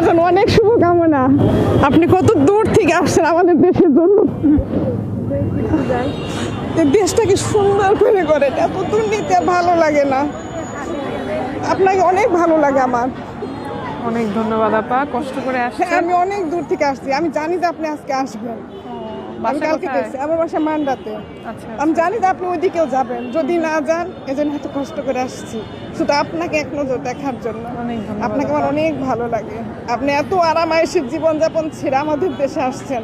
জন্য অনেক শুভকামনা। আপনি কত দূর থেকে আসছেন আমাদের দেশের জন্য। এই দেশটাকে সুন্দর করে করেন, এত দুর্নীতি ভালো লাগে না। আপনাকে অনেক ভালো লাগে আমার। অনেক ধন্যবাদ আপা, কষ্ট করে আসছেন। আমি অনেক দূর থেকে আসছি, আমি জানি যে আপনি আজকে আসবেন। আমি কালকে দেখছি আমার বাসা মান্ডাতে। আচ্ছা, আমি জানি যে আপনি ওইদিকেও যাবেন, যদি না যান এজন্য এত কষ্ট করে আসছি শুধু আপনাকে এক নজর দেখার জন্য। অনেক ধন্যবাদ। আপনাকে আমার অনেক ভালো লাগে। আপনি এত আরামায়েশের জীবনযাপন ছেড়ে আমাদের দেশে আসছেন,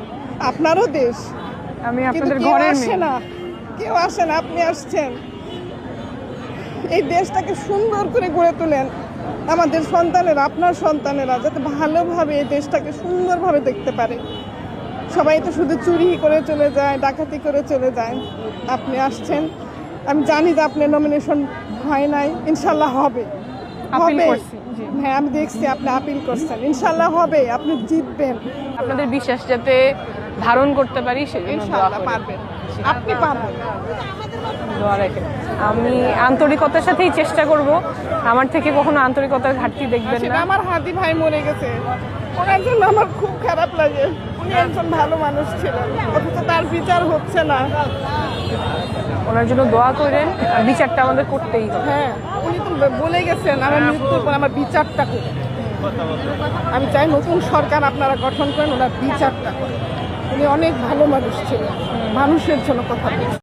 আপনারও দেশ, আমি কিন্তু আপনাদের কেউ ঘরে আসে না, কেউ আসে না, আপনি আসছেন। এই দেশটাকে সুন্দর করে গড়ে তোলেন, আমাদের সন্তানেরা, আপনার সন্তানেরা যাতে ভালোভাবে এই দেশটাকে সুন্দরভাবে দেখতে পারে। সবাই তো শুধু চুরি করে চলে যায়, ডাকাতি করে চলে যায়। আপনি আসছেন, আমি জানি যে আপনার নমিনেশন হয় নাই, ইনশাল্লাহ হবে। আপিল হবে। করছি, জি। হ্যাঁ, আমি দেখছি আপনি আপিল করছেন, ইনশাল্লাহ হবে, আপনি জিতবেন। আপনাদের বিশ্বাস যাতে ধারণ করতে পারি সেজন্য দোয়া ইনশাল্লাহ করি। পারবেন, আপনি পারবেন। দোয়া রেখে আমি আন্তরিকতার সাথেই চেষ্টা করব। আমার থেকে কখনো আন্তরিকতার ঘাটতি দেখবেন আসলে না। আমার হাদি ভাই মরে গেছে, ওনার জন্য আমার খুব খারাপ লাগে। উনি একজন ভালো মানুষ ছিলেন, অথচ তার বিচার হচ্ছে না। ওনার জন্য দোয়া করেন, আর বিচারটা আমাদের করতেই হবে। হ্যাঁ, উনি তো বলে গেছেন আমার মৃত্যুর পর আমার বিচারটা করুন। আমি চাই নতুন সরকার আপনারা গঠন করেন, ওনার বিচারটা করেন। উনি অনেক ভালো মানুষ ছিলেন, মানুষের জন্য কথা বলেন।